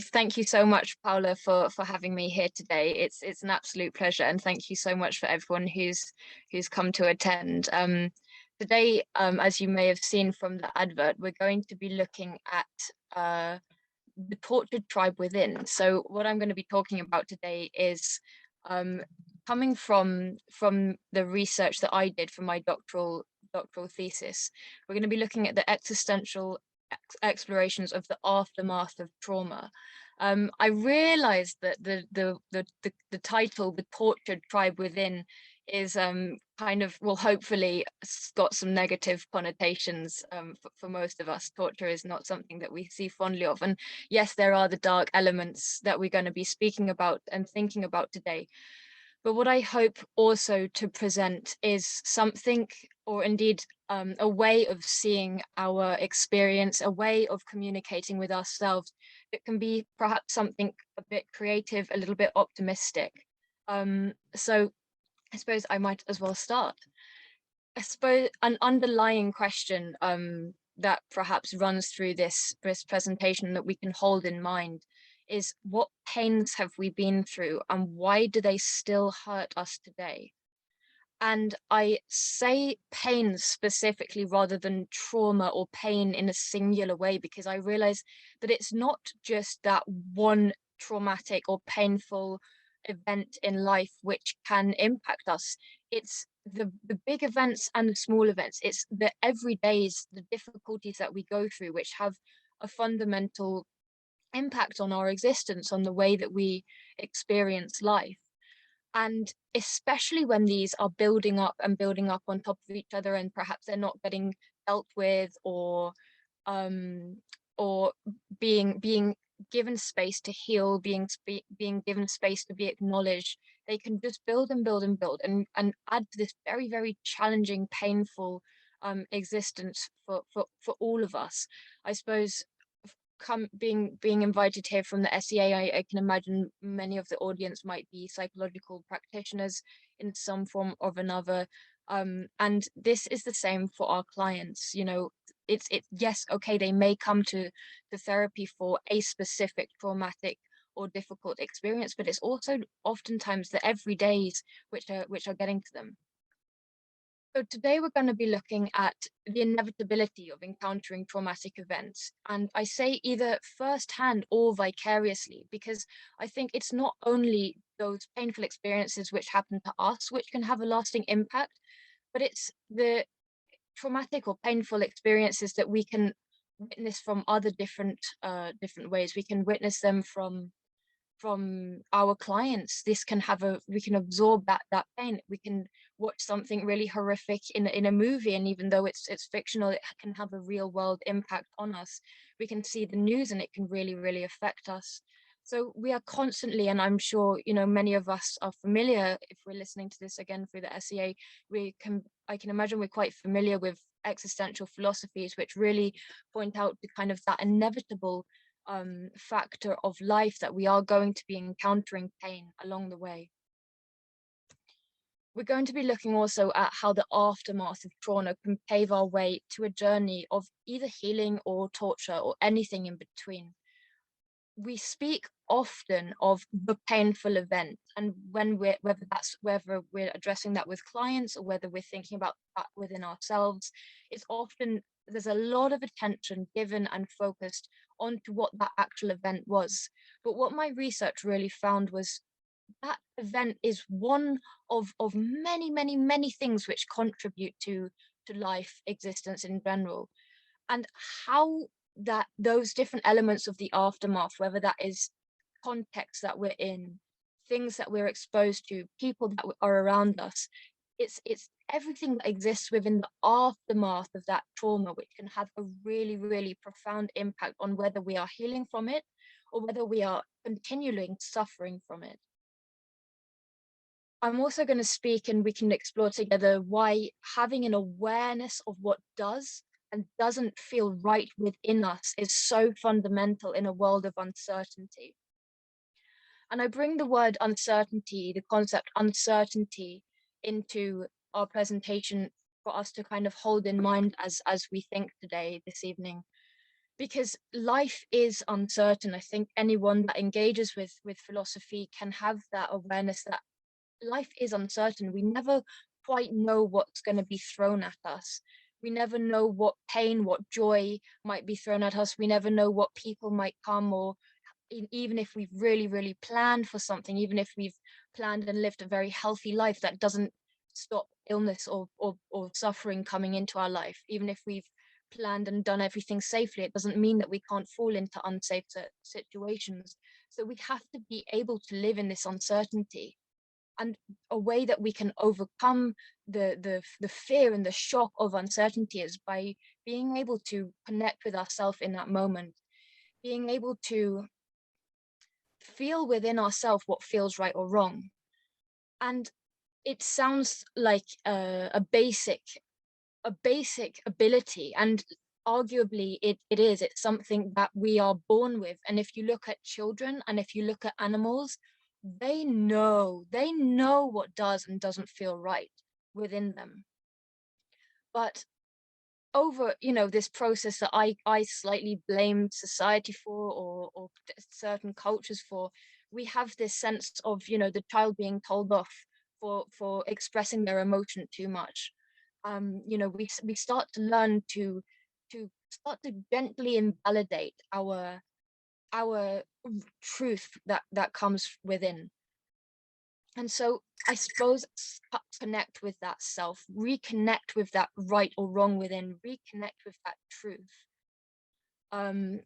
thank you so much, Paula, for having me here today. It's an absolute pleasure, and thank you so much for everyone who's come to attend. Today, as you may have seen from the advert, we're going to be looking at the tortured tribe within. So what I'm going to be talking about today is coming from the research that I did for my doctoral thesis. We're going to be looking at the existential explorations of the aftermath of trauma. I realized that the title, "The Tortured Tribe Within," is kind of, well, hopefully got some negative connotations for most of us. Torture is not something that we see fondly of, and yes, there are the dark elements that we're going to be speaking about and thinking about today. But what I hope also to present is something, or indeed a way of seeing our experience, a way of communicating with ourselves that can be perhaps something a bit creative, a little bit optimistic. So I suppose I might as well start. I suppose an underlying question that perhaps runs through this presentation that we can hold in mind is, what pains have we been through and why do they still hurt us today? And I say pain specifically rather than trauma or pain in a singular way, because I realize that it's not just that one traumatic or painful event in life which can impact us. It's the big events and the small events. It's the everydays, the difficulties that we go through, which have a fundamental impact on our existence, on the way that we experience life. And especially when these are building up and building up on top of each other, and perhaps they're not getting dealt with, um, or being given space to heal, being given space to be acknowledged, they can just build and build and build and add to this very, very challenging, painful existence for all of us. I suppose being invited here from the SEA, I can imagine many of the audience might be psychological practitioners in some form or another. And this is the same for our clients. You know, it's yes, okay, they may come to therapy for a specific traumatic or difficult experience, but it's also oftentimes the everydays which are getting to them. So today we're going to be looking at the inevitability of encountering traumatic events. And I say either firsthand or vicariously, because I think it's not only those painful experiences which happen to us, which can have a lasting impact, but it's the traumatic or painful experiences that we can witness from other different ways. We can witness them from our clients. This can have we can absorb that pain. We can watch something really horrific in a movie, and even though it's fictional, it can have a real world impact on us. We can see the news and it can really, really affect us. So we are constantly, and I'm sure, you know, many of us are familiar, if we're listening to this again through the SEA, I can imagine we're quite familiar with existential philosophies, which really point out the kind of that inevitable factor of life, that we are going to be encountering pain along the way. We're going to be looking also at how the aftermath of trauma can pave our way to a journey of either healing or torture or anything in between. We speak often of the painful event, and whether we're addressing that with clients or whether we're thinking about that within ourselves, it's often, there's a lot of attention given and focused onto what that actual event was. But what my research really found was that event is one of many, many, many things which contribute to life existence in general, and how that those different elements of the aftermath, whether that is context that we're in, things that we're exposed to, people that are around us, it's everything that exists within the aftermath of that trauma, which can have a really, really profound impact on whether we are healing from it or whether we are continuing suffering from it. I'm also going to speak, and we can explore together, why having an awareness of what does and doesn't feel right within us is so fundamental in a world of uncertainty. And I bring the word uncertainty, the concept uncertainty, into our presentation for us to kind of hold in mind as we think today, this evening. because life is uncertain. I think anyone that engages with philosophy can have that awareness that life is uncertain. We never quite know what's going to be thrown at us. We never know what pain, what joy might be thrown at us. We never know what people might come, or even if we've really planned for something, even if we've planned and lived a very healthy life, that doesn't stop illness or suffering coming into our life. Even if we've planned and done everything safely, it doesn't mean that we can't fall into unsafe situations. So we have to be able to live in this uncertainty, and a way that we can overcome the fear and the shock of uncertainty is by being able to connect with ourselves in that moment, being able to feel within ourselves what feels right or wrong. And it sounds like a basic ability, and arguably it is. It's something that we are born with. And if you look at children and if you look at animals, they know what does and doesn't feel right within them. But over this process that I slightly blame society for, or certain cultures for, we have this sense of the child being told off for expressing their emotion too much. We start to learn to start to gently invalidate our truth that comes within. And so I suppose connect with that self, reconnect with that right or wrong within, reconnect with that truth. And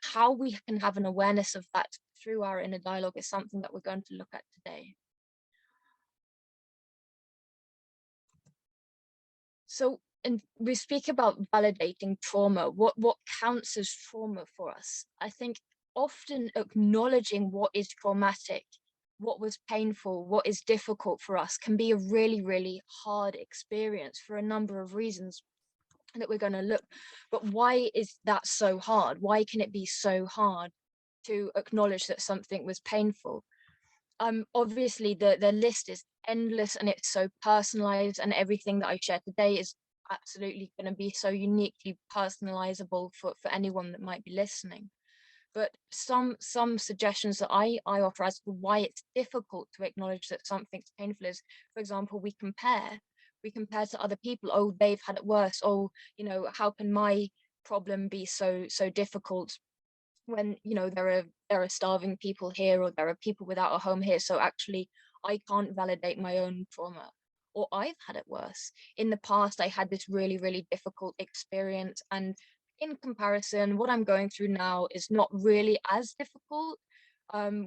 how we can have an awareness of that through our inner dialogue is something that we're going to look at today. So, and we speak about validating trauma, what counts as trauma for us. I think often acknowledging what is traumatic, what was painful, what is difficult for us can be a really hard experience for a number of reasons that we're going to look. But why is that so hard? Why can it be so hard to acknowledge that something was painful? Obviously the list is endless, and it's so personalized, and everything that I share today is absolutely going to be so uniquely personalizable for anyone that might be listening. But some suggestions that I offer as to why it's difficult to acknowledge that something's painful is, for example, we compare to other people. Oh, they've had it worse. Oh, how can my problem be so difficult when there are starving people here, or there are people without a home here? So actually I can't validate my own trauma, or I've had it worse. In the past I had this really difficult experience, and in comparison what I'm going through now is not really as difficult.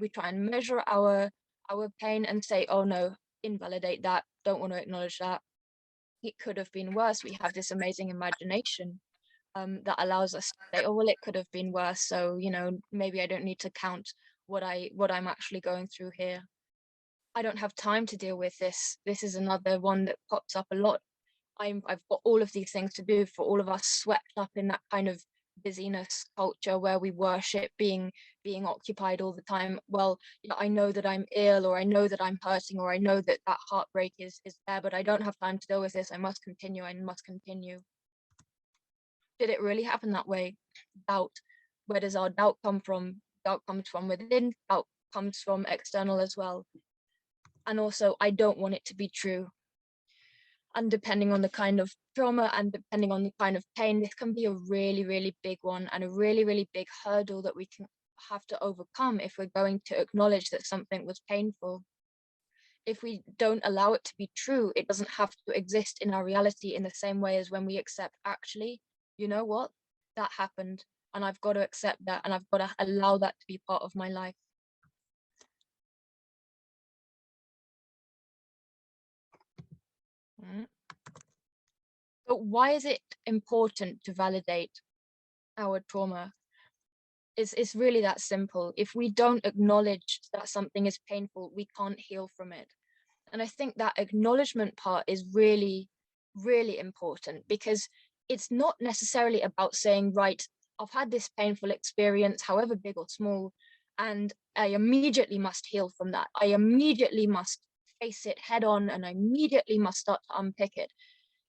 We try and measure our pain and say, oh no, invalidate that, don't want to acknowledge that. It could have been worse. We have this amazing imagination that allows us to say, oh well, it could have been worse, so maybe I don't need to count what I'm actually going through here. I don't have time to deal with this. This is another one that pops up a lot. I've got all of these things to do. For all of us swept up in that kind of busyness culture where we worship being occupied all the time. Well, I know that I'm ill, or I know that I'm hurting, or I know that that heartbreak is there, but I don't have time to deal with this. I must continue. Did it really happen that way? Doubt. Where does our doubt come from? Doubt comes from within, doubt comes from external as well. And also, I don't want it to be true. And depending on the kind of trauma and depending on the kind of pain, this can be a really big one, and a really big hurdle that we can have to overcome if we're going to acknowledge that something was painful. If we don't allow it to be true, it doesn't have to exist in our reality in the same way as when we accept, actually, you know what, that happened, and I've got to accept that, and I've got to allow that to be part of my life. So why is it important to validate our trauma? It's really that simple. If we don't acknowledge that something is painful, we can't heal from it. And I think that acknowledgement part is really important, because it's not necessarily about saying, right, I've had this painful experience, however big or small, and I immediately must heal from that. I immediately must face it head on, and I immediately must start to unpick it.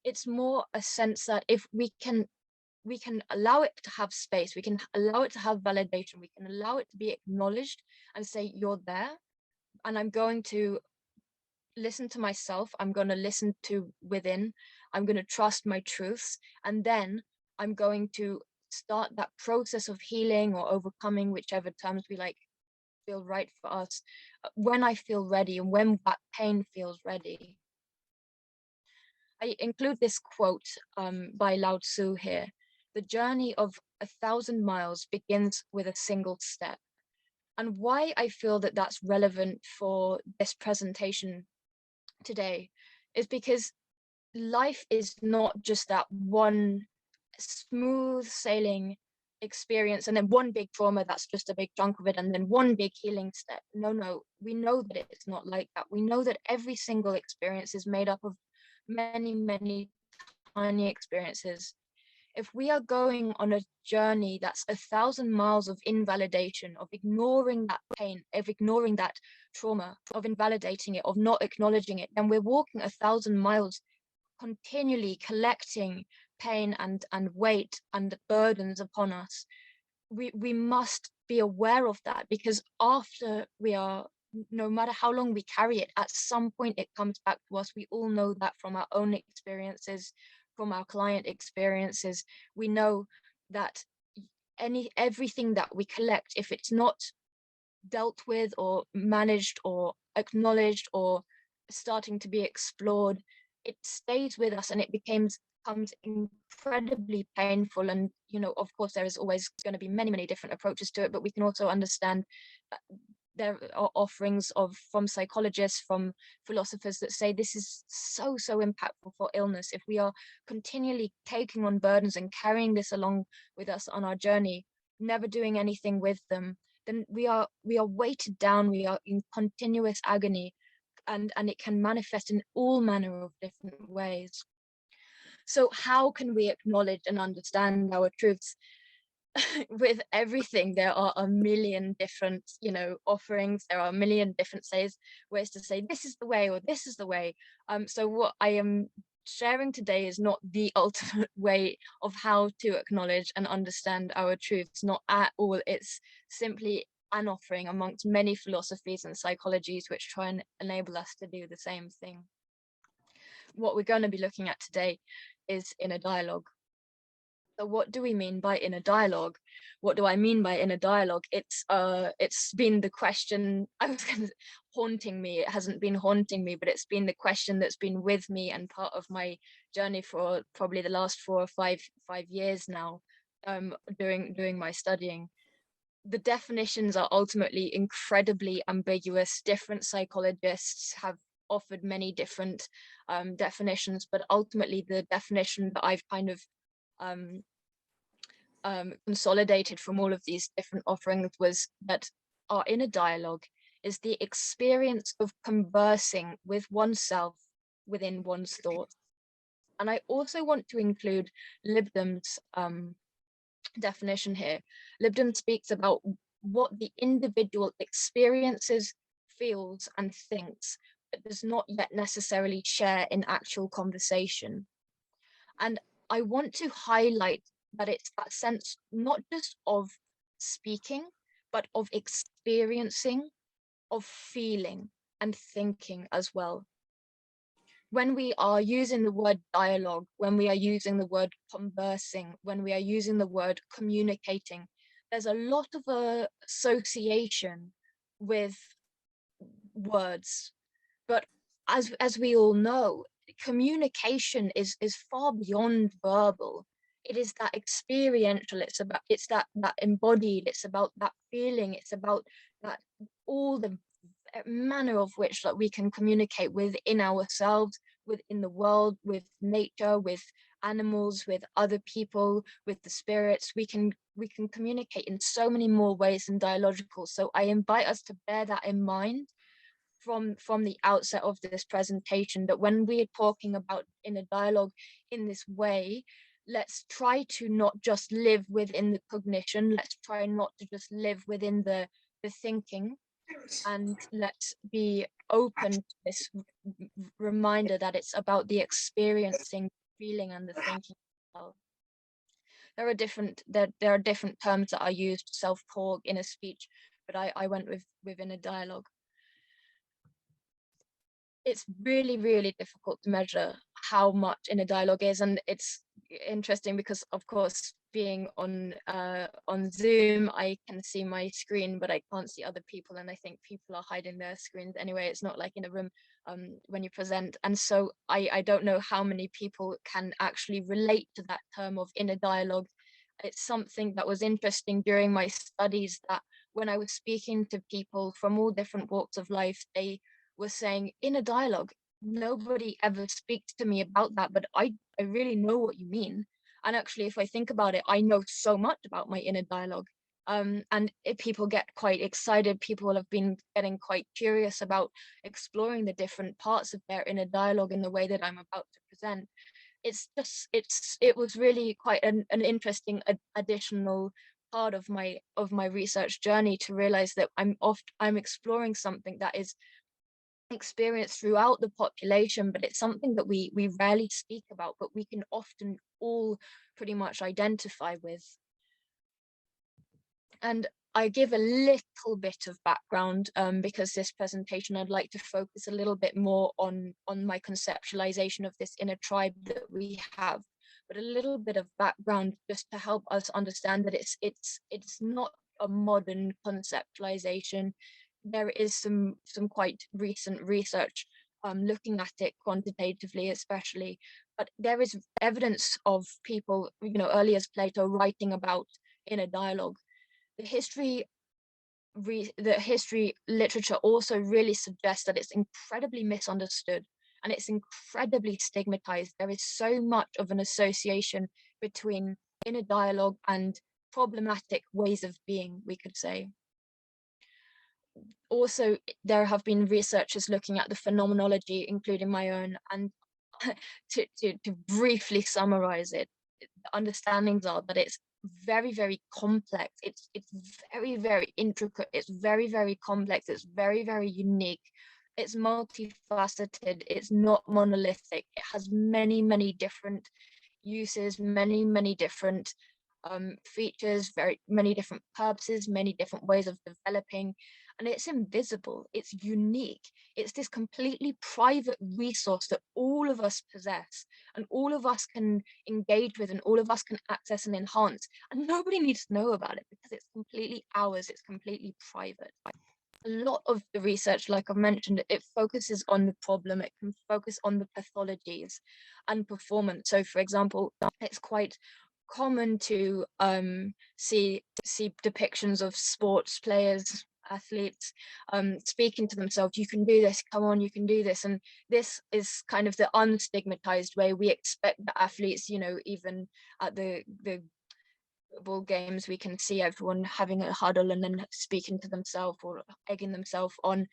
It's more a sense that if we can we can allow it to have space, we can allow it to have validation, we can allow it to be acknowledged and say, you're there, and I'm going to listen to myself, I'm going to listen to within, I'm going to trust my truths, and then I'm going to start that process of healing or overcoming, whichever terms we like feel right for us, when I feel ready and when that pain feels ready. I include this quote by Lao Tzu here: the journey of 1,000 miles begins with a single step. And why I feel that that's relevant for this presentation today is because life is not just that one smooth sailing experience and then one big trauma that's just a big chunk of it and then one big healing step. No, we know that it's not like that. We know that every single experience is made up of many tiny experiences. If we are going on a journey that's 1,000 miles of invalidation, of ignoring that pain, of ignoring that trauma, of invalidating it, of not acknowledging it, then we're walking 1,000 miles continually collecting pain and weight and burdens upon us. We must be aware of that, because after we are, no matter how long we carry it, at some point it comes back to us. We all know that from our own experiences, from our client experiences. We know that everything that we collect, if it's not dealt with or managed or acknowledged or starting to be explored, it stays with us and it becomes incredibly painful. And of course there is always going to be many different approaches to it, but we can also understand there are offerings from psychologists, from philosophers that say this is so impactful for illness. If we are continually taking on burdens and carrying this along with us on our journey, never doing anything with them, then we are weighted down, we are in continuous agony, and it can manifest in all manner of different ways. So how can we acknowledge and understand our truths? With everything, there are a million different offerings, there are a million different ways to say this is the way or this is the way. So what I am sharing today is not the ultimate way of how to acknowledge and understand our truths, not at all. It's simply an offering amongst many philosophies and psychologies which try and enable us to do the same thing. What we're going to be looking at today is inner dialogue. So what do we mean by inner dialogue? What do I mean by inner dialogue? It's been the question, haunting me. It hasn't been haunting me, but it's been the question that's been with me and part of my journey for probably the last 4 or 5 years now, during my studying. The definitions are ultimately incredibly ambiguous. Different psychologists have offered many different definitions, but ultimately the definition that I've kind of consolidated from all of these different offerings was that our inner dialogue is the experience of conversing with oneself within one's thoughts. And I also want to include Libdam's definition here. Libdam speaks about what the individual experiences, feels, and thinks, but does not yet necessarily share in actual conversation. And I want to highlight that it's that sense not just of speaking, but of experiencing, of feeling and thinking as well. When we are using the word dialogue, when we are using the word conversing, when we are using the word communicating, there's a lot of association with words. But as we all know, communication is far beyond verbal. It is that experiential, it's that embodied, it's about that feeling, it's about that all the manner of which that we can communicate within ourselves, within the world, with nature, with animals, with other people, with the spirits. We can communicate in so many more ways than dialogical. So I invite us to bear that in mind from the outset of this presentation, that when we're talking about inner dialogue in this way, let's try to not just live within the cognition, let's try not to just live within the thinking, and let's be open to this reminder that it's about the experiencing, feeling, and the thinking as well. there are different terms that are used, self-talk, inner speech, but I went with inner dialogue. It's really, really difficult to measure how much inner dialogue is, and it's interesting because, of course, being on Zoom, I can see my screen, but I can't see other people, and I think people are hiding their screens anyway. It's not like in a room when you present, and so I don't know how many people can actually relate to that term of inner dialogue. It's something that was interesting during my studies, that when I was speaking to people from all different walks of life, they was saying inner dialogue. Nobody ever speaks to me about that, but I really know what you mean. And actually, if I think about it, I know so much about my inner dialogue. And if people get quite excited, people have been getting quite curious about exploring the different parts of their inner dialogue in the way that I'm about to present. It was really quite an interesting additional part of my research journey to realize that I'm exploring something that is experienced throughout the population, but it's something that we rarely speak about, but we can often all pretty much identify with. And I give a little bit of background because this presentation I'd like to focus a little bit more on my conceptualization of this inner tribe that we have, but a little bit of background just to help us understand that it's not a modern conceptualization. There is some quite recent research looking at it quantitatively, especially, but there is evidence of people, early as Plato, writing about inner dialogue. The history literature also really suggests that it's incredibly misunderstood and it's incredibly stigmatized. There is so much of an association between inner dialogue and problematic ways of being, we could say. Also, there have been researchers looking at the phenomenology, including my own, and to briefly summarize it, the understandings are that it's very, very complex. It's very, very intricate. It's very, very complex. It's very, very unique. It's multifaceted. It's not monolithic. It has many, many different uses, many, many different features, very many different purposes, many different ways of developing, and it's invisible, it's unique, it's this completely private resource that all of us possess and all of us can engage with and all of us can access and enhance, and nobody needs to know about it because it's completely ours, it's completely private. A lot of the research, like I've mentioned, it focuses on the problem, it can focus on the pathologies and performance. So for example, it's quite common to see depictions of sports players, athletes, speaking to themselves, you can do this, come on, you can do this. And this is kind of the unstigmatized way we expect the athletes, even at the ball games, we can see everyone having a huddle and then speaking to themselves or egging themselves on.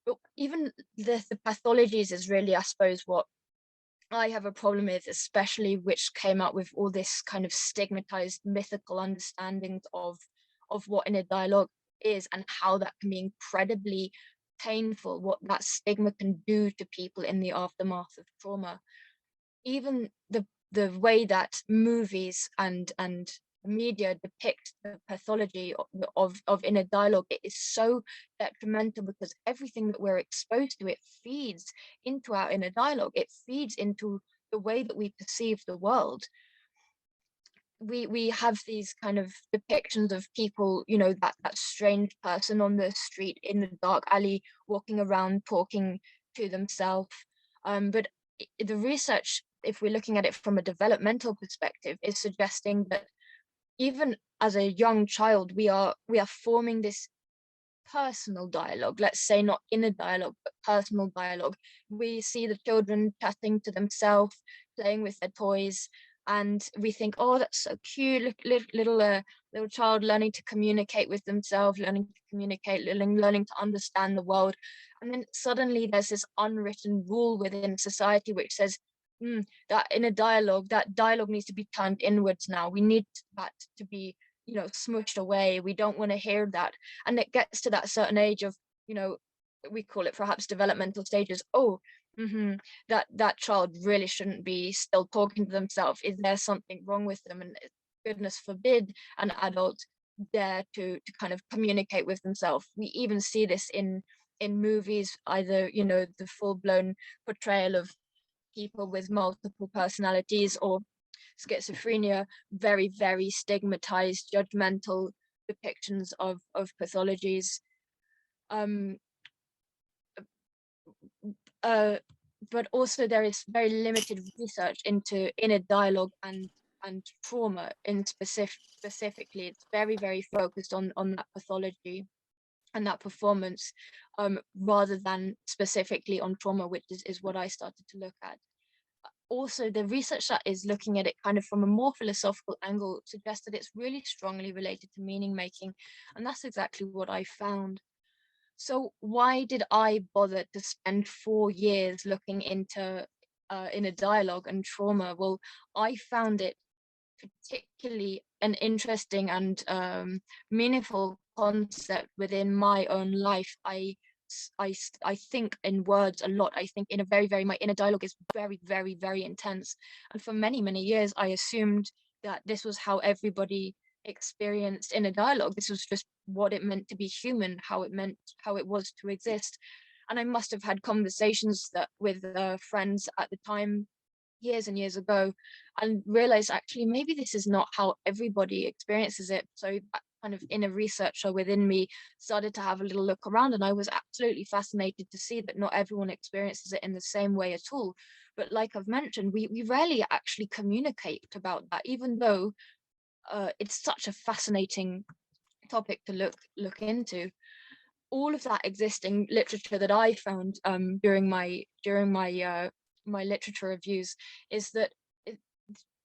But even the pathologies is really, I suppose, what I have a problem with, especially which came out with all this kind of stigmatized mythical understandings of what inner dialogue is and how that can be incredibly painful, what that stigma can do to people in the aftermath of trauma. Even the way that movies and media depict the pathology of inner dialogue, it is so detrimental because everything that we're exposed to, it feeds into our inner dialogue, it feeds into the way that we perceive the world. We have these kind of depictions of people, that strange person on the street in the dark alley walking around talking to themselves, but the research, if we're looking at it from a developmental perspective, is suggesting that even as a young child, we are forming this personal dialogue, let's say not inner dialogue, but personal dialogue. We see the children chatting to themselves, playing with their toys, and we think, oh, that's so cute, little child learning to communicate with themselves, learning to communicate, learning to understand the world. And then suddenly there's this unwritten rule within society which says, that inner dialogue, that dialogue needs to be turned inwards now. We need that to be, smushed away. We don't want to hear that. And it gets to that certain age of, we call it perhaps developmental stages. Oh, that child really shouldn't be still talking to themselves. Is there something wrong with them? And goodness forbid, an adult dare to kind of communicate with themselves. We even see this in movies, either, you know, the full-blown portrayal of people with multiple personalities or schizophrenia, very, very stigmatized, judgmental depictions of pathologies. Um, but also there is very limited research into inner dialogue and trauma in specifically. It's very, very focused on that pathology and that performance, rather than specifically on trauma, which is what I started to look at. Also, the research that is looking at it kind of from a more philosophical angle suggests that it's really strongly related to meaning making, and that's exactly what I found. So why did I bother to spend 4 years looking into inner dialogue and trauma? Well, I found it particularly an interesting and meaningful concept within my own life. I think in words a lot. I think in a very, very, my inner dialogue is very, very, very intense. And for many, many years, I assumed that this was how everybody experienced inner dialogue. This was just what it meant to be human, how it was to exist. And I must have had conversations that with friends at the time, years and years ago, and realized actually maybe this is not how everybody experiences it. So that kind of inner researcher within me started to have a little look around, and I was absolutely fascinated to see that not everyone experiences it in the same way at all. But like I've mentioned, we rarely actually communicate about that, even though it's such a fascinating topic to look into. All of that existing literature that I found during my literature reviews is that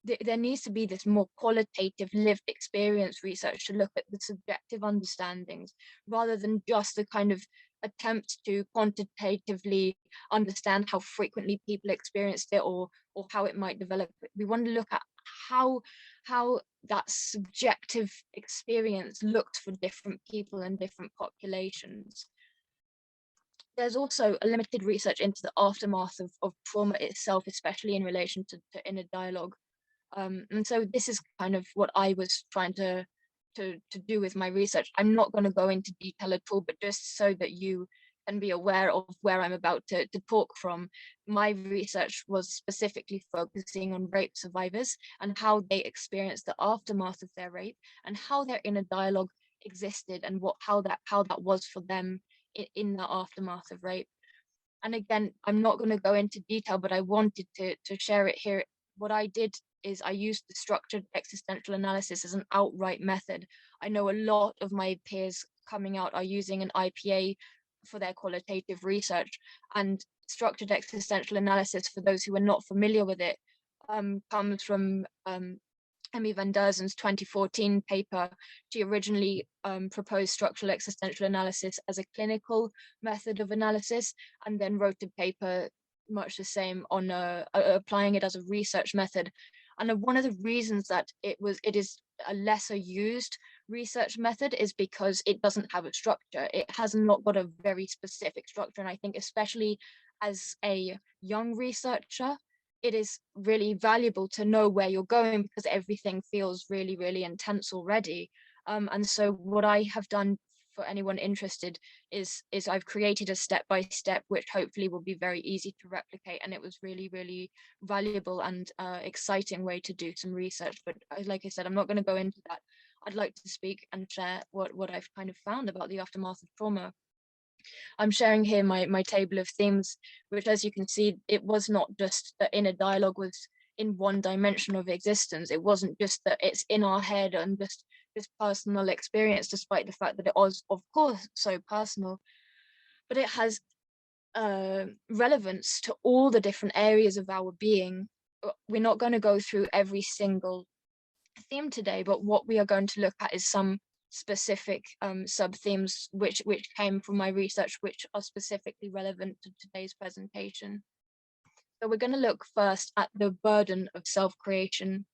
there needs to be this more qualitative lived experience research to look at the subjective understandings, rather than just the kind of attempt to quantitatively understand how frequently people experienced it, or how it might develop. We want to look at how that subjective experience looks for different people and different populations. There's also a limited research into the aftermath of trauma itself, especially in relation to inner dialogue. And so this is kind of what I was trying to do with my research. I'm not going to go into detail at all, but just so that you can be aware of where I'm about to talk from, my research was specifically focusing on rape survivors and how they experienced the aftermath of their rape, and how their inner dialogue existed, and how that was for them in the aftermath of rape. And again, I'm not going to go into detail, but I wanted to share it here. What I did is I used the structured existential analysis as an outright method. I know a lot of my peers coming out are using an IPA for their qualitative research, and structured existential analysis, for those who are not familiar with it, comes from Emmy van Derzen's 2014 paper. She originally proposed structural existential analysis as a clinical method of analysis, and then wrote a paper much the same on applying it as a research method. And one of the reasons that it is a lesser used research method is because it doesn't have a structure. It has not got a very specific structure. And I think especially as a young researcher, it is really valuable to know where you're going, because everything feels really, really intense already. And so what I have done, for anyone interested, is I've created a step-by-step, which hopefully will be very easy to replicate. And it was really, really valuable and exciting way to do some research. But like I said, I'm not going to go into that. I'd like to speak and share what I've kind of found about the aftermath of trauma. I'm sharing here my table of themes, which, as you can see, it was not just that inner dialogue was in one dimension of existence. It wasn't just that it's in our head and just this personal experience, despite the fact that it was, of course, so personal, but it has relevance to all the different areas of our being. We're not going to go through every single theme today, but what we are going to look at is some specific sub-themes which came from my research, which are specifically relevant to today's presentation. So we're going to look first at the burden of self-creation.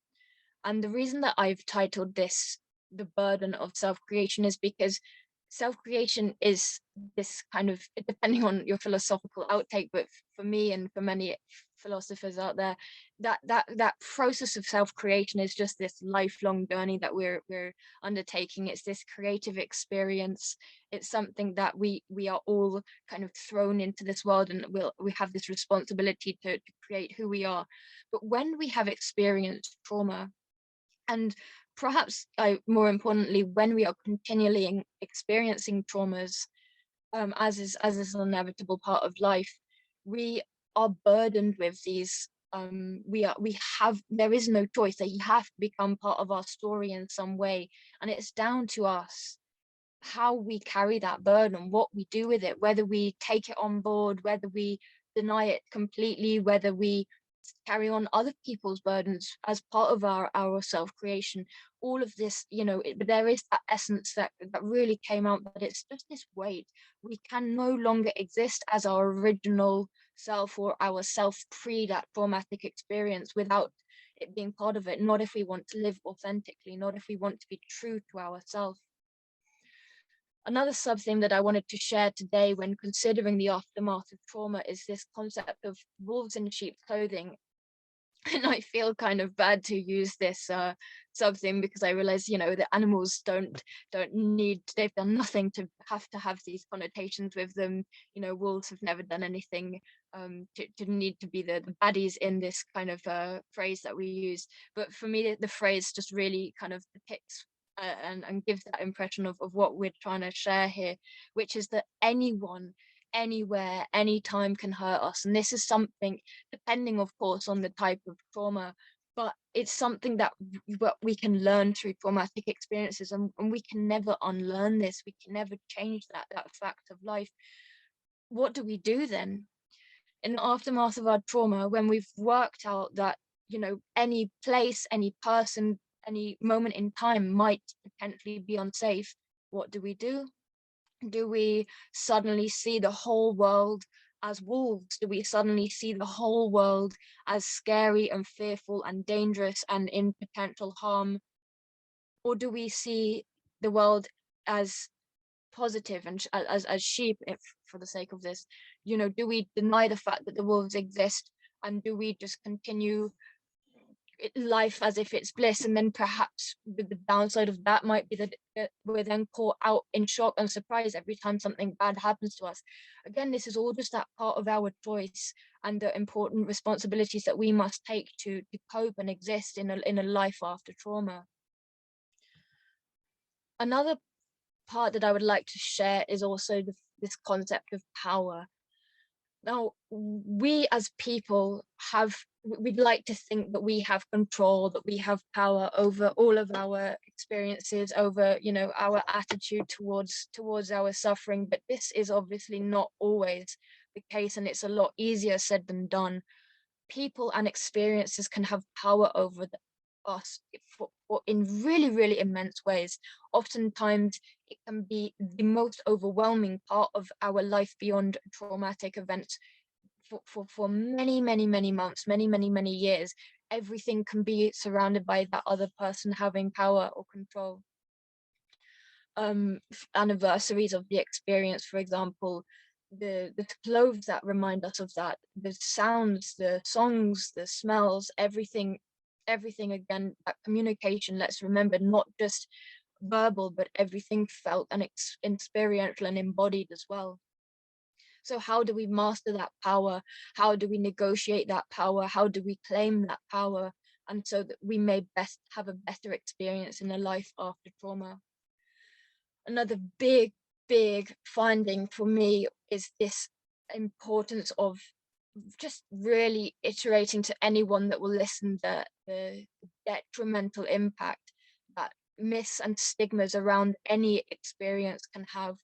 And the reason that I've titled this The Burden of Self-Creation is because self-creation is this kind of, depending on your philosophical outtake, but for me and for philosophers out there, that process of self-creation is just this lifelong journey that we're undertaking. It's this creative experience. It's something that we are all kind of thrown into this world, and we have this responsibility to create who we are. But when we have experienced trauma, and perhaps more importantly, when we are continually experiencing traumas, as is an inevitable part of life, we are burdened with these. We have, there is no choice. They have to become part of our story in some way, and it's down to us how we carry that burden, what we do with it, whether we take it on board, whether we deny it completely, whether we carry on other people's burdens as part of our self-creation. All of this, but there is that essence that really came out, that it's just this weight. We can no longer exist as our original self, or our self pre that traumatic experience, without it being part of it. Not if we want to live authentically, not if we want to be true to ourselves. Another sub-theme that I wanted to share today when considering the aftermath of trauma is this concept of wolves in sheep's clothing. And I feel kind of bad to use this sub-theme, because I realize, the animals don't need, they've done nothing to have these connotations with them. Wolves have never done anything to need to be the baddies in this kind of phrase that we use. But for me, the phrase just really kind of depicts and gives that impression of what we're trying to share here, which is that anyone, anywhere, anytime can hurt us. And this is something, depending of course on the type of trauma, but it's something that we can learn through traumatic experiences, and we can never unlearn this. We can never change that fact of life. What do we do then in the aftermath of our trauma, when we've worked out that any place, any person, any moment in time might potentially be unsafe? What do? Do we suddenly see the whole world as wolves? Do we suddenly see the whole world as scary and fearful and dangerous and in potential harm? Or do we see the world as positive and as sheep, if for the sake of this, do we deny the fact that the wolves exist, and do we just continue life as if it's bliss? And then perhaps the downside of that might be that we're then caught out in shock and surprise every time something bad happens to us. Again, this is all just that part of our choice and the important responsibilities that we must take to cope and exist in a life after trauma. Another part that I would like to share is also this concept of power. Now, we as people we'd like to think that we have control, that we have power over all of our experiences, over, our attitude towards our suffering, but this is obviously not always the case, and it's a lot easier said than done. People and experiences can have power over us in really, really immense ways. Oftentimes, it can be the most overwhelming part of our life beyond traumatic events. For many, many, many months, many, many, many years, everything can be surrounded by that other person having power or control. Anniversaries of the experience, for example, the clothes that remind us of that, the sounds, the songs, the smells, everything again, that communication, let's remember, not just verbal, but everything felt and experiential and embodied as well. So how do we master that power? How do we negotiate that power? How do we claim that power? And so that we may best have a better experience in a life after trauma. Another big finding for me is this importance of just really iterating to anyone that will listen, the detrimental impact that myths and stigmas around any experience can have.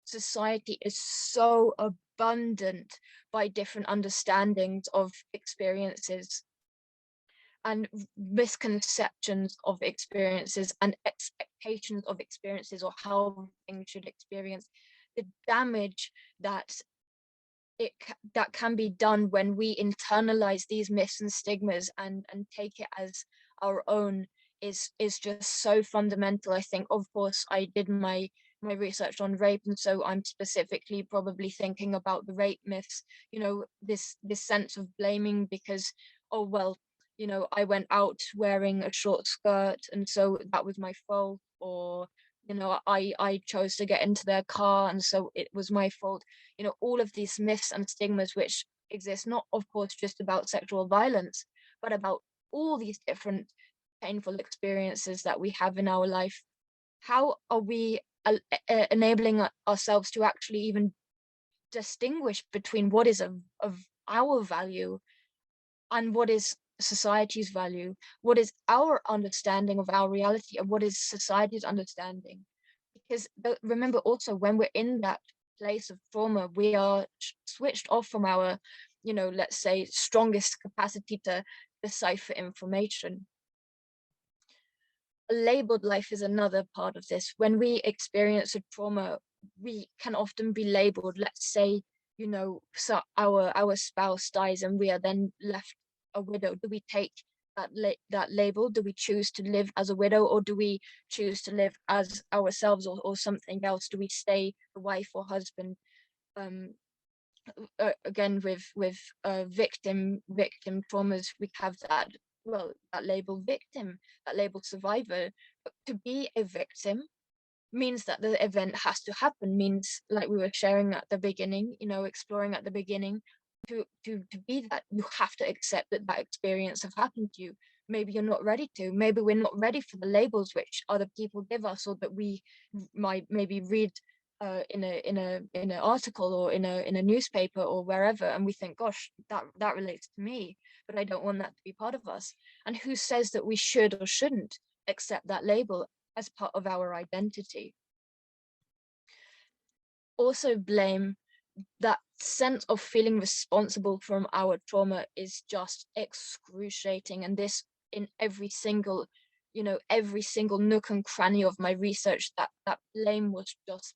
Society is so abundant by different understandings of experiences and misconceptions of experiences and expectations of experiences, or how things should experience. The damage that that can be done when we internalize these myths and stigmas and take it as our own is just so fundamental. I think, of course, I did my my research on rape, and so I'm specifically probably thinking about the rape myths, this sense of blaming because, oh well, I went out wearing a short skirt and so that was my fault, or I chose to get into their car and so it was my fault. All of these myths and stigmas which exist, not of course just about sexual violence, but about all these different painful experiences that we have in our life. How are we enabling ourselves to actually even distinguish between what is of our value and what is society's value, what is our understanding of our reality and what is society's understanding? Because remember also, when we're in that place of trauma, we are switched off from our, let's say, strongest capacity to decipher information. A labeled life is another part of this. When we experience a trauma, we can often be labeled. Let's say, so our spouse dies and we are then left a widow. Do we take that label? Do we choose to live as a widow, or do we choose to live as ourselves, or something else? Do we stay the wife or husband? Um, Again, with victim traumas, we have that label victim, that label survivor. But to be a victim means that the event has to happen, means, like we were sharing at the beginning, exploring at the beginning, to be that, you have to accept that that experience have happened to you. Maybe you're not ready to, maybe we're not ready for the labels which other people give us, or that we might maybe read in an article or in a newspaper or wherever, and we think, gosh, that relates to me, but I don't want that to be part of us. And who says that we should or shouldn't accept that label as part of our identity? Also, blame, that sense of feeling responsible from our trauma, is just excruciating. And this, in every single nook and cranny of my research, that blame was just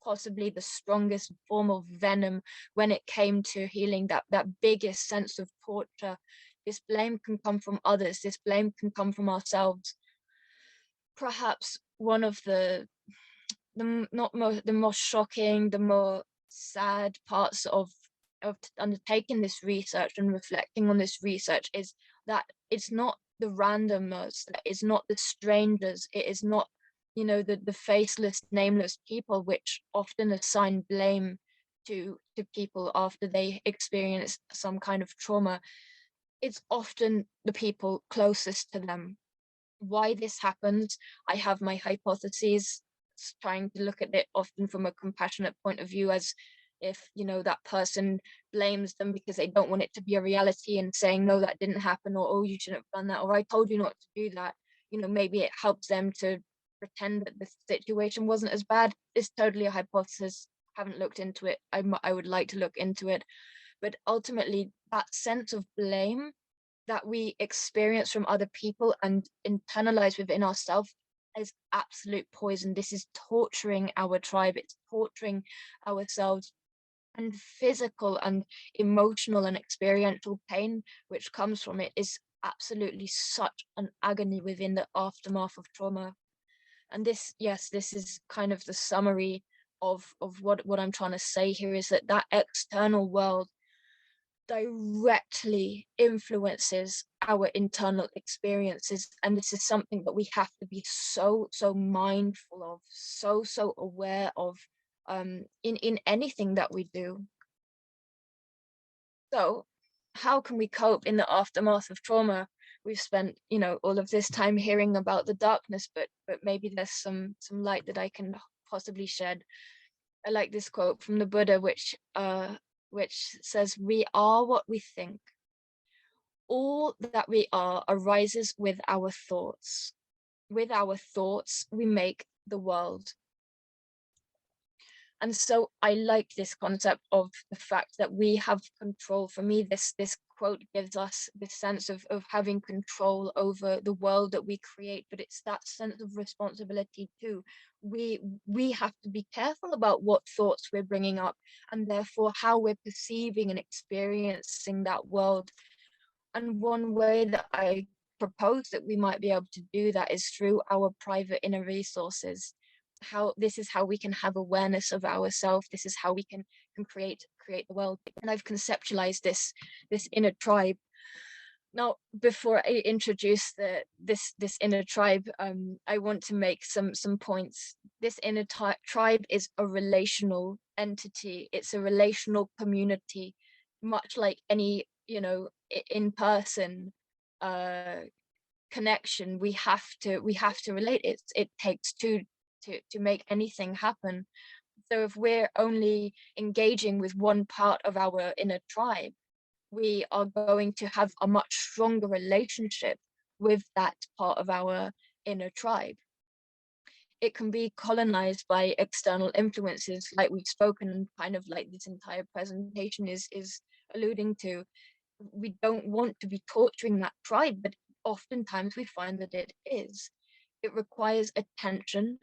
possibly the strongest form of venom when it came to healing that biggest sense of torture. This blame can come from others, this blame can come from ourselves. Perhaps one of the most shocking, the more sad parts of undertaking this research and reflecting on this research is that it's not the randomers, it's not the strangers, it is not, the faceless, nameless people which often assign blame to people after they experience some kind of trauma. It's often the people closest to them. Why this happens, I have my hypotheses, trying to look at it often from a compassionate point of view, as if, that person blames them because they don't want it to be a reality, and saying, no, that didn't happen, or, oh, you shouldn't have done that, or I told you not to do that. Maybe it helps them to pretend that the situation wasn't as bad. It's totally a hypothesis. Haven't looked into it. I would like to look into it. But ultimately, that sense of blame that we experience from other people and internalize within ourselves is absolute poison. This is torturing our tribe, it's torturing ourselves, and physical and emotional and experiential pain which comes from it is absolutely such an agony within the aftermath of trauma. And this, yes, this is kind of the summary of what I'm trying to say here, is that external world directly influences our internal experiences, and this is something that we have to be so mindful of, so aware of, in anything that we do. So how can we cope in the aftermath of trauma? We've spent, all of this time hearing about the darkness, but maybe there's some light that I can possibly shed. I like this quote from the Buddha, which says, "We are what we think. All that we are arises with our thoughts. With our thoughts, we make the world." And so I like this concept of the fact that we have control. For me, this quote gives us this sense of having control over the world that we create, but it's that sense of responsibility too. We have to be careful about what thoughts we're bringing up, and therefore how we're perceiving and experiencing that world. And one way that I propose that we might be able to do that is through our private inner resources. how we can have awareness of ourselves. This is how we can create the world. And I've conceptualized this inner tribe. Now, before I introduce this inner tribe, I want to make some points. This inner tribe is a relational entity. It's a relational community, much like any, in-person connection. We have to relate. It takes two to make anything happen. So if we're only engaging with one part of our inner tribe, we are going to have a much stronger relationship with that part of our inner tribe. It can be colonized by external influences, like we've spoken, and kind of like this entire presentation is alluding to. We don't want to be torturing that tribe, but oftentimes we find that it is. It requires attention,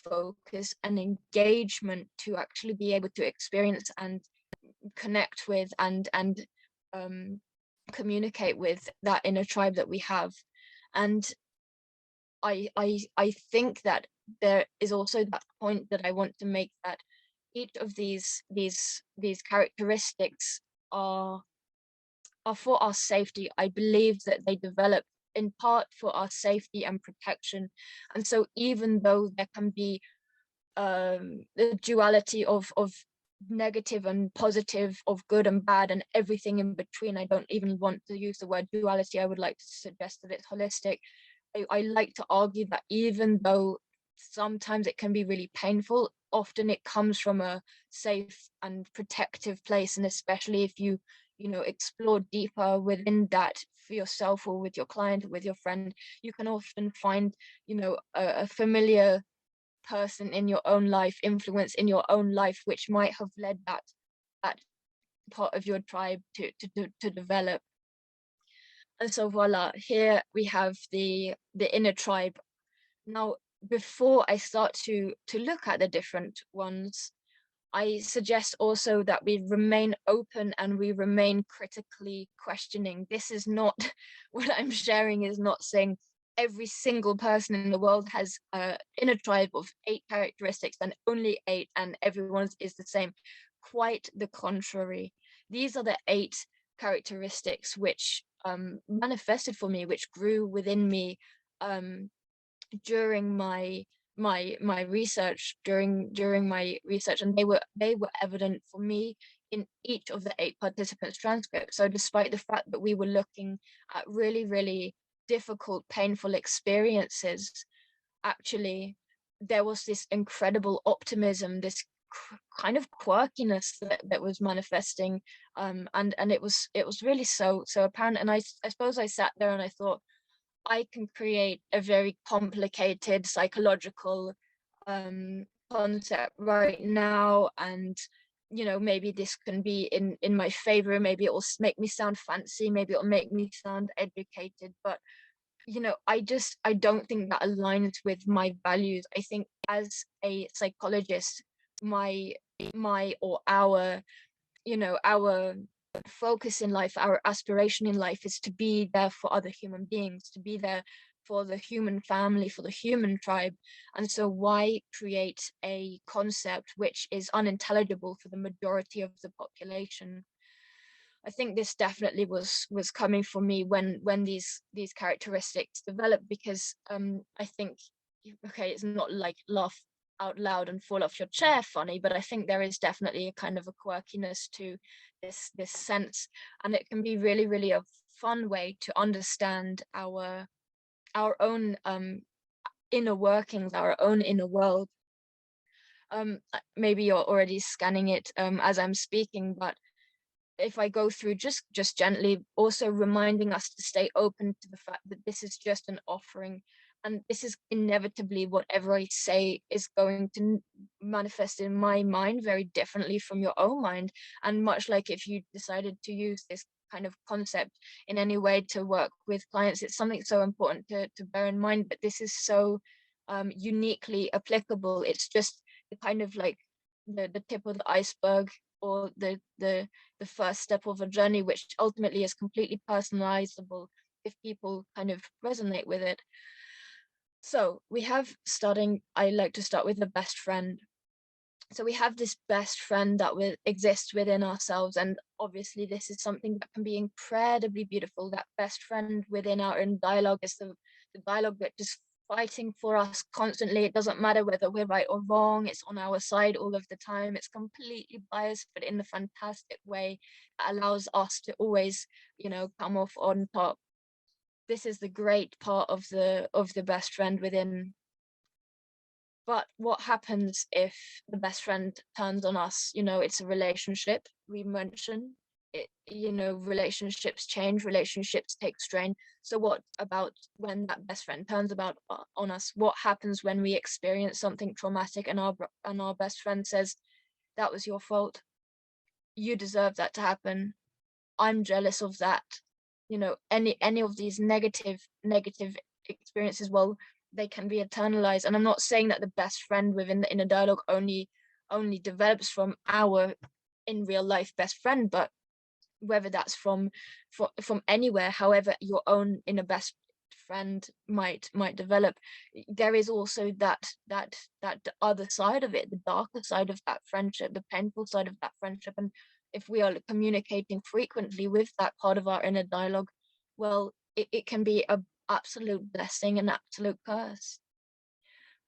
focus, and engagement to actually be able to experience and connect with and communicate with that inner tribe that we have. And I think that there is also that point that I want to make, that each of these characteristics are for our safety. I believe that they develop in part for our safety and protection. And so even though there can be the duality of negative and positive, of good and bad, and everything in between, I don't even want to use the word duality. I would like to suggest that it's holistic. I like to argue that even though sometimes it can be really painful, often it comes from a safe and protective place. And especially if you explore deeper within that for yourself, or with your client, or with your friend, you can often find a familiar person in your own life, influence in your own life, which might have led that part of your tribe to develop. And so voila, here we have the inner tribe. Now, before I start to look at the different ones, I suggest also that we remain open and we remain critically questioning. This is not, what I'm sharing is not saying every single person in the world has an inner tribe of 8 characteristics, and only 8, and everyone's is the same. Quite the contrary. These are the 8 characteristics which manifested for me, which grew within me during my research, during my research, and they were evident for me in each of the 8 participants' transcripts. So despite the fact that we were looking at really difficult, painful experiences, actually there was this incredible optimism, this kind of quirkiness that was manifesting, and it was really so apparent. And I suppose I sat there and I thought, I can create a very complicated psychological concept right now, and maybe this can be in my favor, maybe it will make me sound fancy, maybe it'll make me sound educated, but I don't think that aligns with my values. I think as a psychologist, my or our our focus in life, our aspiration in life, is to be there for other human beings, to be there for the human family, for the human tribe. And so why create a concept which is unintelligible for the majority of the population? I think this definitely was coming for me when these characteristics developed, because I think, okay, it's not like laugh out loud and fall off your chair funny, but I think there is definitely a kind of a quirkiness to this sense, and it can be really a fun way to understand our own inner workings, our own inner world. Maybe you're already scanning it as I'm speaking, but if I go through just gently, also reminding us to stay open to the fact that this is just an offering, and this is inevitably, whatever I say is going to manifest in my mind very differently from your own mind. And much like if you decided to use this kind of concept in any way to work with clients, it's something so important to bear in mind that this is so uniquely applicable. It's just the kind of like the tip of the iceberg, or the first step of a journey, which ultimately is completely personalizable if people kind of resonate with it. So we have I like to start with the best friend. So we have this best friend that will exist within ourselves, and obviously this is something that can be incredibly beautiful. That best friend within our own dialogue is the dialogue that just fighting for us constantly. It doesn't matter whether we're right or wrong, it's on our side all of the time. It's completely biased, but in a fantastic way that allows us to always, come off on top. This is the great part of the best friend within. But what happens if the best friend turns on us? It's a relationship we mentioned. Relationships change, relationships take strain. So what about when that best friend turns on us? What happens when we experience something traumatic and our best friend says, that was your fault. You deserve that to happen. I'm jealous of that. Any of these negative experiences, well, they can be internalized. And I'm not saying that the best friend within the inner dialogue only develops from our in real life best friend, but whether that's from anywhere, however your own inner best friend might develop, there is also that other side of it, the darker side of that friendship, the painful side of that friendship. And if we are communicating frequently with that part of our inner dialogue, well, it can be a absolute blessing and absolute curse.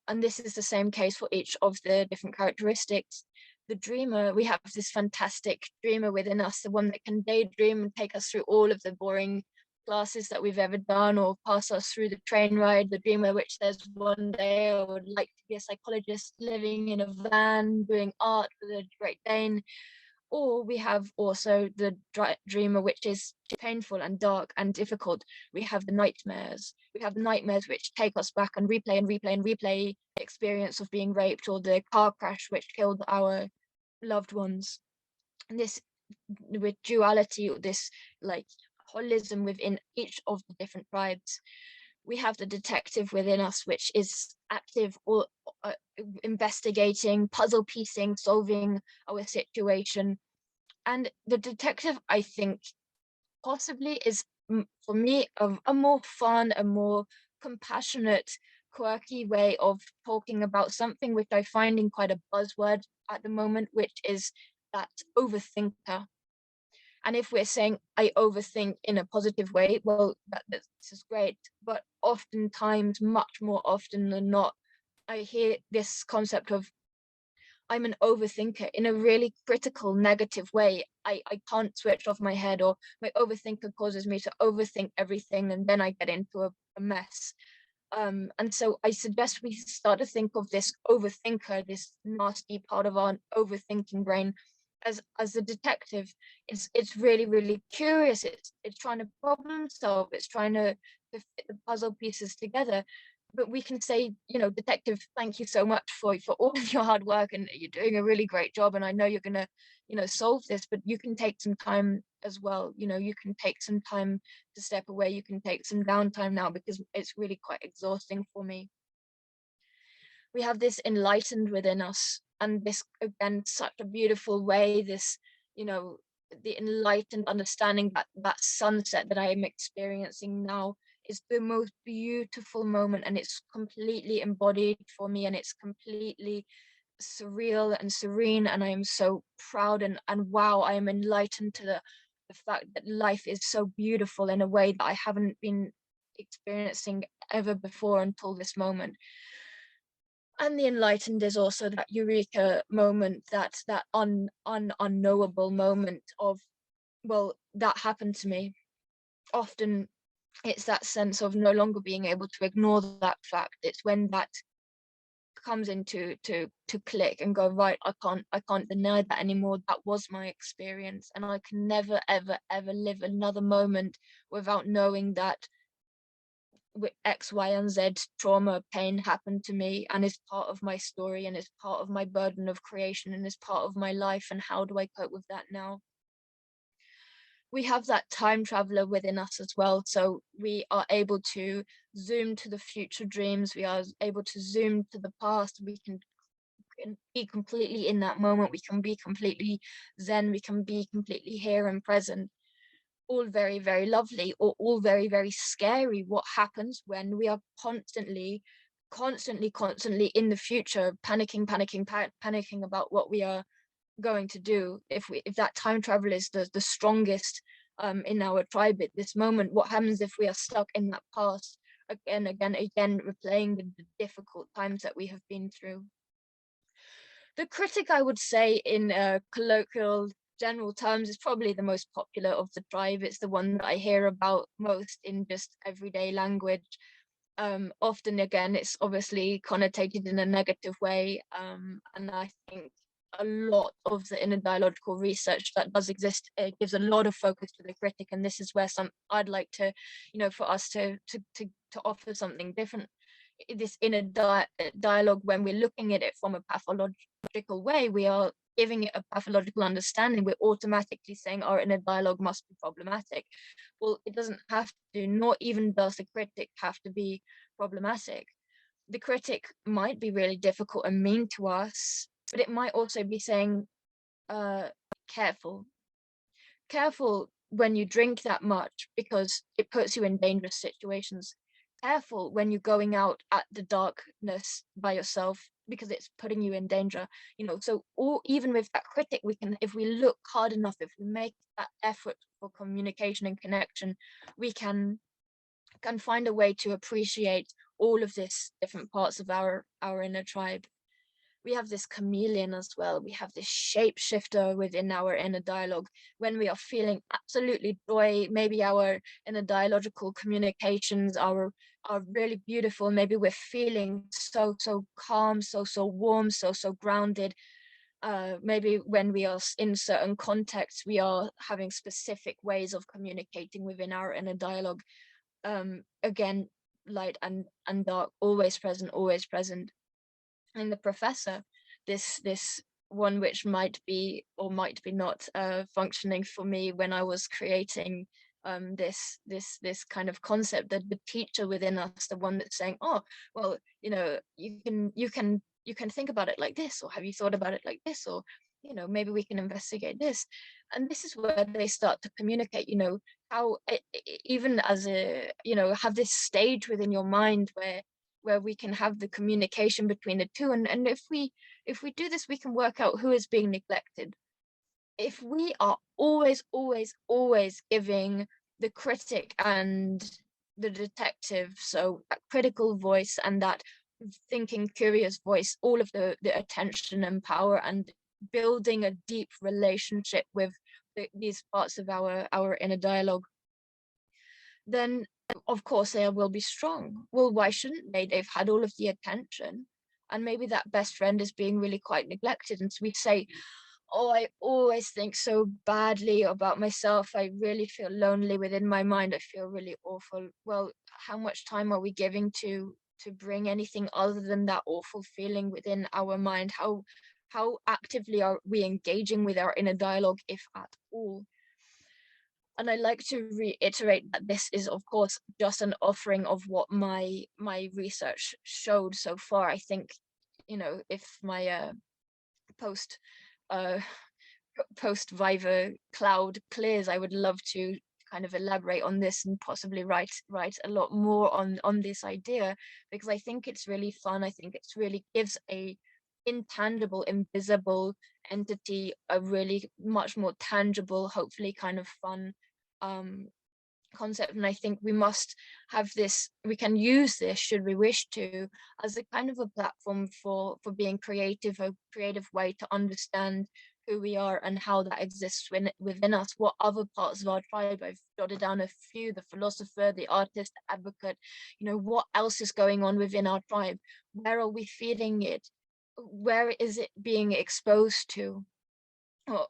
And this is the same case for each of the different characteristics. The dreamer, we have this fantastic dreamer within us, the one that can daydream and take us through all of the boring classes that we've ever done, or pass us through the train ride. The dreamer which says, one day I would like to be a psychologist living in a van doing art with a Great Dane. Or we have also the dreamer, which is painful and dark and difficult. We have the nightmares. We have the nightmares which take us back and replay and replay and replay the experience of being raped, or the car crash which killed our loved ones. And this, with duality, this like holism within each of the different tribes. We have the detective within us, which is active or investigating, puzzle piecing, solving our situation. And the detective, I think, possibly is, for me, a more fun, a more compassionate, quirky way of talking about something which I find in quite a buzzword at the moment, which is that overthinker. And if we're saying I overthink in a positive way, well, this is great. But oftentimes, much more often than not, I hear this concept of I'm an overthinker in a really critical, negative way. I can't switch off my head, or my overthinker causes me to overthink everything, and then I get into a mess. And so I suggest we start to think of this overthinker, this nasty part of our overthinking brain, as a detective. It's really, really curious. It's trying to problem solve. It's trying to fit the puzzle pieces together. But we can say, detective, thank you so much for all of your hard work, and you're doing a really great job. And I know you're gonna, solve this, but you can take some time as well. You can take some time to step away. You can take some downtime now, because it's really quite exhausting for me. We have this enlightened within us, and this, again, such a beautiful way, this, the enlightened understanding that that sunset that I am experiencing now is the most beautiful moment, and it's completely embodied for me, and it's completely surreal and serene, and I am so proud, and wow, I am enlightened to the fact that life is so beautiful in a way that I haven't been experiencing ever before until this moment. And the enlightened is also that eureka moment, that unknowable moment of, well, that happened to me. Often it's that sense of no longer being able to ignore that fact. It's when that comes into to click and go, right, I can't deny that anymore. That was my experience, and I can never ever ever live another moment without knowing that with X, Y, and Z trauma, pain happened to me, and is part of my story, and is part of my burden of creation, and is part of my life. And how do I cope with that now? We have that time traveler within us as well. So we are able to zoom to the future dreams. We are able to zoom to the past. We can be completely in that moment. We can be completely zen. We can be completely here and present. all very, very lovely, or all very, very scary. What happens when we are constantly, constantly in the future, panicking about what we are going to do? If that time travel is the strongest in our tribe at this moment, what happens if we are stuck in that past again, replaying the difficult times that we have been through? The critic, I would say, in colloquial general terms, is probably the most popular of the tribe. It's the one that I hear about most in just everyday language. Often, again, it's obviously connotated in a negative way, and I think a lot of the inner dialogical research that does exist gives a lot of focus to the critic, and this is where I'd like to, for us to offer something different. This inner dialogue, when we're looking at it from a pathological way, we are giving it a pathological understanding. We're automatically saying our inner dialogue must be problematic. Well, it doesn't have to, nor even does the critic have to be problematic. The critic might be really difficult and mean to us, but it might also be saying, uh, careful, careful when you drink that much because it puts you in dangerous situations. Careful when you're going out at the darkness by yourself because it's putting you in danger. So, or even with that critic, we can, if we look hard enough, if we make that effort for communication and connection, we can find a way to appreciate all of this different parts of our inner tribe. We have this chameleon as well. We have this shapeshifter within our inner dialogue. When we are feeling absolutely joy, maybe our inner dialogical communications are really beautiful. Maybe we're feeling so calm, so warm, so grounded. Maybe when we are in certain contexts, we are having specific ways of communicating within our inner dialogue. Again, light and dark, always present, always present. And the professor, this one which might be or might be not functioning for me when I was creating this kind of concept, that the teacher within us, the one that's saying, oh well, you can think about it like this, or have you thought about it like this, or maybe we can investigate this. And this is where they start to communicate, how even as a, have this stage within your mind where we can have the communication between the two. And if we do this, we can work out who is being neglected. If we are always giving the critic and the detective, so that critical voice and that thinking curious voice, all of the attention and power, and building a deep relationship with these parts of our inner dialogue, then of course they will be strong. Well, why shouldn't they? They've had all of the attention, and maybe that best friend is being really quite neglected. And so we say, oh, I always think so badly about myself. I really feel lonely within my mind. I feel really awful. Well, how much time are we giving to bring anything other than that awful feeling within our mind? How actively are we engaging with our inner dialogue, if at all? And I like to reiterate that this is, of course, just an offering of what my research showed so far. I think, if my post uh, post Viva cloud clears, I would love to kind of elaborate on this and possibly write a lot more on this idea, because I think it's really fun. I think it's really gives a intangible, invisible entity a really much more tangible, hopefully kind of fun um concept. And I think we must have this, we can use this, should we wish to, as a kind of a platform for being creative, a creative way to understand who we are and how that exists within us. What other parts of our tribe, I've jotted down a few: the philosopher, the artist, the advocate. What else is going on within our tribe? Where are we feeling it? Where is it being exposed to?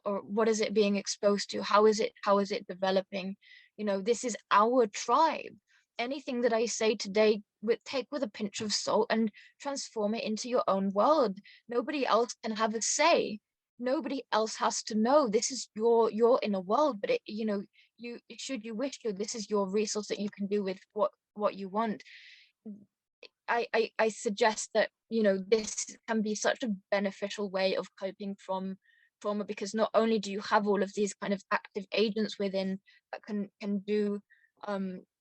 Or what is it being exposed to? How is it developing? This is our tribe. Anything that I say today, take with a pinch of salt and transform it into your own world. Nobody else can have a say. Nobody else has to know. This is your inner world. But you, should you wish to, this is your resource that you can do with what you want. I suggest that this can be such a beneficial way of coping from trauma, because not only do you have all of these kind of active agents within that can do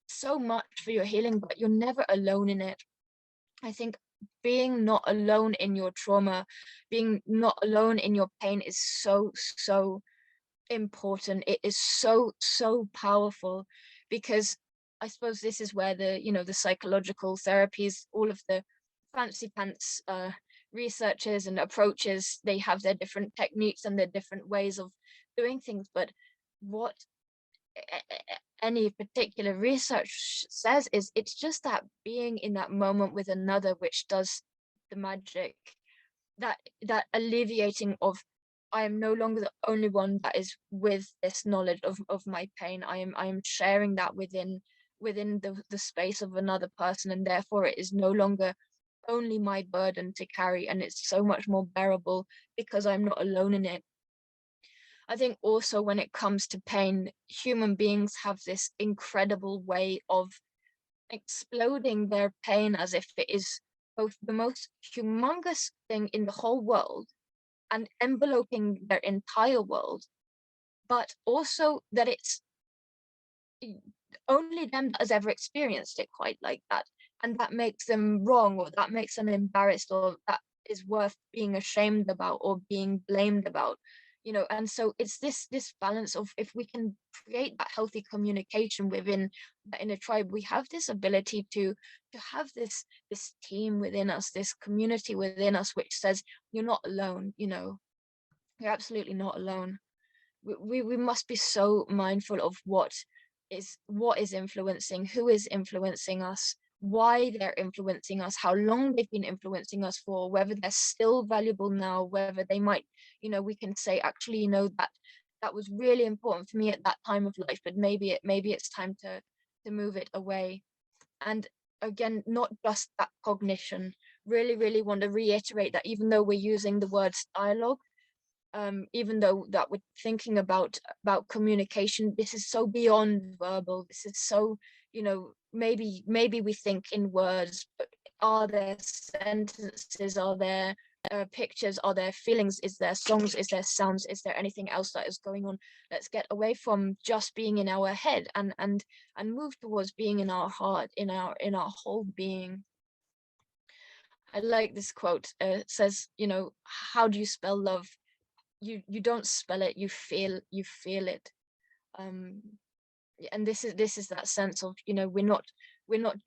so much for your healing, but you're never alone in it. I think being not alone in your trauma, being not alone in your pain is so important. It is so powerful, because I suppose this is where the, you know, the psychological therapies, all of the fancy pants researchers and approaches, they have their different techniques and their different ways of doing things, but what any particular research says is it's just that being in that moment with another which does the magic, that alleviating of, I am no longer the only one that is with this knowledge of my pain. I am sharing that within the space of another person, and therefore it is no longer only my burden to carry, and it's so much more bearable because I'm not alone in it. I think also when it comes to pain, human beings have this incredible way of exploding their pain as if it is both the most humongous thing in the whole world and enveloping their entire world, but also that it's only them that has ever experienced it quite like that, and that makes them wrong, or that makes them embarrassed, or that is worth being ashamed about or being blamed about, you know. And so it's this balance of, if we can create that healthy communication within in a tribe, we have this ability to have this team within us, this community within us, which says you're not alone, you know, you're absolutely not alone. We must be so mindful of what is influencing, who is influencing us, why they're influencing us, how long they've been influencing us for, whether they're still valuable now, whether they might, you know, we can say, actually, you know, that was really important for me at that time of life, but maybe it's time to move it away. And again, not just that cognition. Really want to reiterate that even though we're using the words dialogue, even though that we're thinking about communication, this is so beyond verbal. This is so, you know, maybe we think in words, but are there sentences, are there pictures, are there feelings, is there songs, is there sounds, is there anything else that is going on? Let's get away from just being in our head and move towards being in our heart, in our whole being. I like this quote. It says, you know, how do you spell love? You don't spell it, you feel it. um and this is that sense of, you know, we're not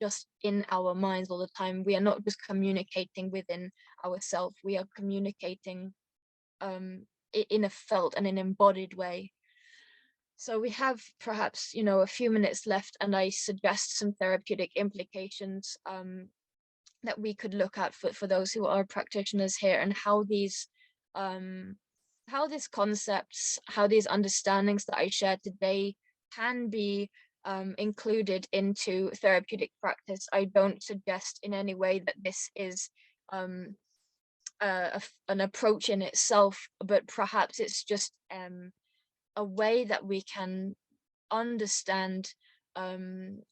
just in our minds all the time. We are not just communicating within ourselves, we are communicating in a felt and an embodied way. So we have perhaps, you know, a few minutes left, and I suggest some therapeutic implications that we could look at for those who are practitioners here, and um how these concepts, how these understandings that I shared today can be included into therapeutic practice. I don't suggest in any way that this is um, an approach in itself, but perhaps it's just a way that we can understand um,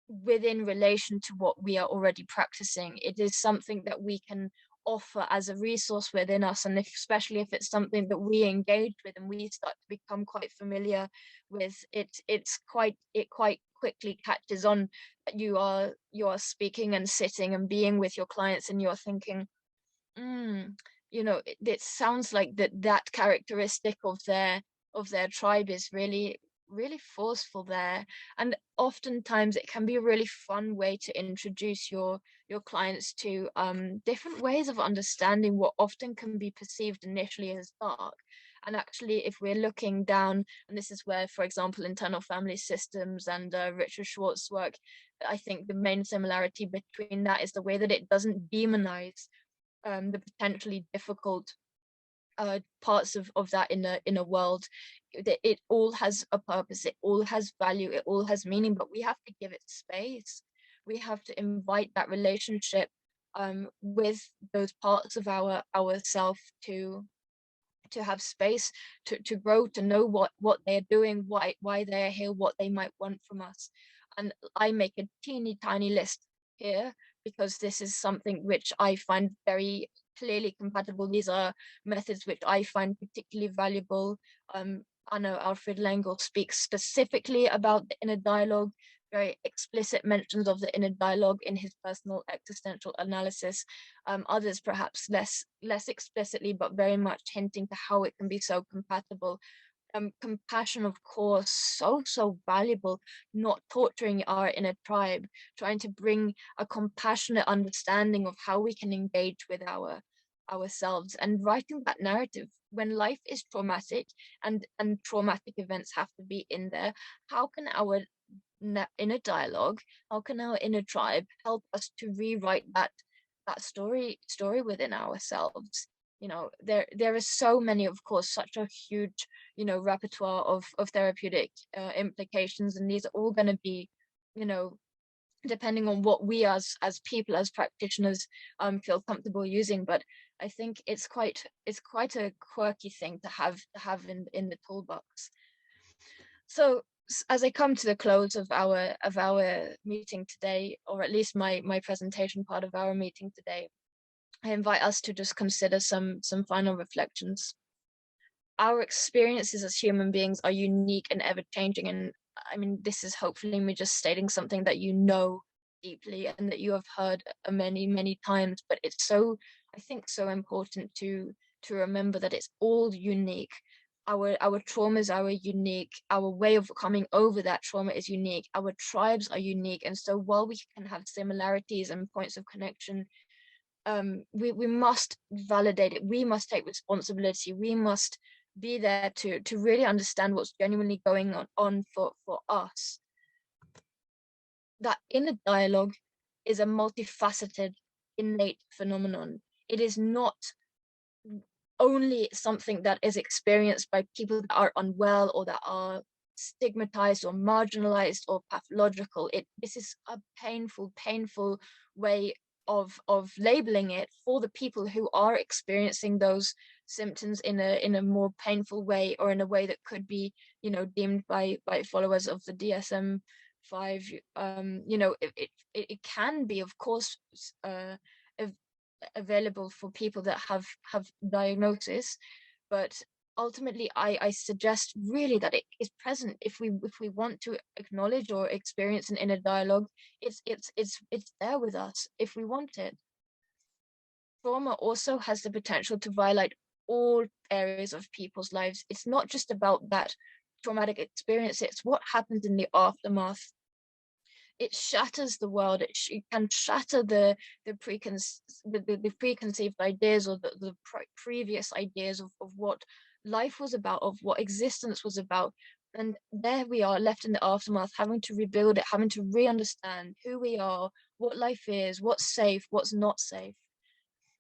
within relation to what we are already practicing. It is something that we can offer as a resource within us, and especially if it's something that we engage with and we start to become quite familiar with it, it quite quickly catches on that you are speaking and sitting and being with your clients, and you're thinking, mm, you know, it sounds like that characteristic of their tribe is really forceful there. And oftentimes it can be a really fun way to introduce your clients to different ways of understanding what often can be perceived initially as dark. And actually, if we're looking down, and this is where, for example, internal family systems and Richard Schwartz's work, I think the main similarity between that is the way that it doesn't demonize the potentially difficult parts of that in a world. It all has a purpose, it all has value, it all has meaning, but we have to give it space. We have to invite that relationship with those parts of ourself to have space to grow, to know what they're doing, why they're here, what they might want from us. And I make a teeny tiny list here because this is something which I find very clearly compatible. These are methods which I find particularly valuable. I know Alfred Lengel speaks specifically about the inner dialogue, very explicit mentions of the inner dialogue in his personal existential analysis. Others perhaps less explicitly, but very much hinting to how it can be so compatible. Compassion, of course, so valuable. Not torturing our inner tribe, trying to bring a compassionate understanding of how we can engage with ourselves, and writing that narrative when life is traumatic, and traumatic events have to be in there. How can our inner dialogue, how can our inner tribe help us to rewrite that story within ourselves? There are so many, of course, such a huge, repertoire of therapeutic implications, and these are all going to be, you know depending on what we as people, as practitioners, feel comfortable using. But I think it's quite a quirky thing to have in the toolbox. So as I come to the close of our meeting today, or at least my presentation part of our meeting today, I invite us to just consider some final reflections. Our experiences as human beings are unique and ever changing, and I mean, this is hopefully me just stating something that you know deeply and that you have heard many times, but it's so, I think, so important to remember that it's all unique. Our traumas are unique, our way of coming over that trauma is unique, our tribes are unique, and so while we can have similarities and points of connection, we must validate it, we must take responsibility, we must be there to really understand what's genuinely going on for us. That inner dialogue is a multifaceted, innate phenomenon. It is not only something that is experienced by people that are unwell or that are stigmatized or marginalized or pathological. This is a painful way of labeling it for the people who are experiencing those symptoms in a more painful way, or in a way that could be, deemed by followers of the DSM-5. It can be, of course, available for people that have diagnosis, but ultimately I suggest really that it is present. If we want to acknowledge or experience an inner dialogue, it's there with us if we want it. Trauma also has the potential to violate all areas of people's lives. It's not just about that traumatic experience, it's what happens in the aftermath. It shatters the world. It can shatter the preconceived ideas, or the previous ideas of what life was about, of what existence was about. And there we are, left in the aftermath, having to rebuild it, having to re-understand who we are, what life is, what's safe, what's not safe.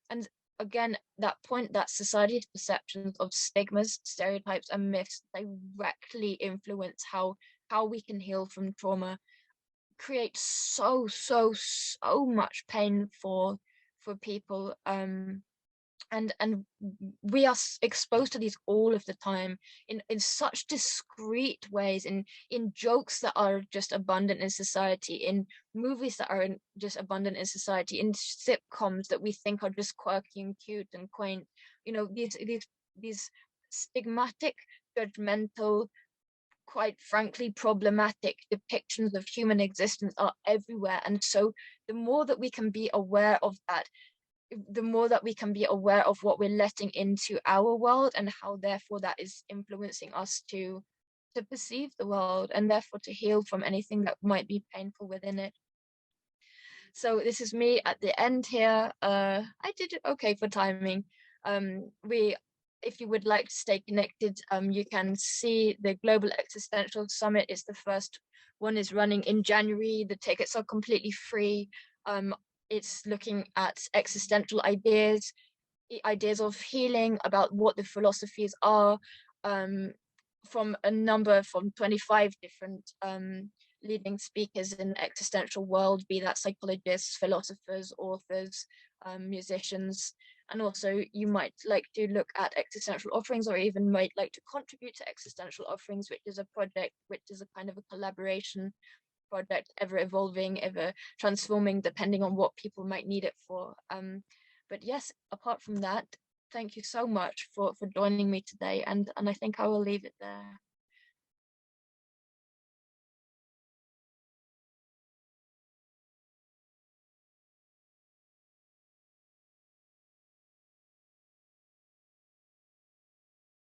And again, that point that society's perceptions of stigmas, stereotypes, and myths directly influence how we can heal from trauma, create so much pain for people, and we are exposed to these all of the time, in such discreet ways, in jokes that are just abundant in society, in movies that are just abundant in society, in sitcoms that we think are just quirky and cute and quaint. These stigmatic, judgmental, quite frankly problematic depictions of human existence are everywhere. And so the more that we can be aware of that, the more that we can be aware of what we're letting into our world, and how therefore that is influencing us to perceive the world, and therefore to heal from anything that might be painful within it. So this is me at the end here. I did it okay for timing. We If you would like to stay connected, you can see the Global Existential Summit. It's the first one, is running in January. The tickets are completely free. It's looking at existential ideas of healing, about what the philosophies are, from 25 different leading speakers in the existential world, be that psychologists, philosophers, authors, musicians. And also you might like to look at existential offerings, or even might like to contribute to existential offerings, which is a project, which is a kind of a collaboration project, ever evolving, ever transforming, depending on what people might need it for. But yes, apart from that, thank you so much for joining me today, and I think I will leave it there.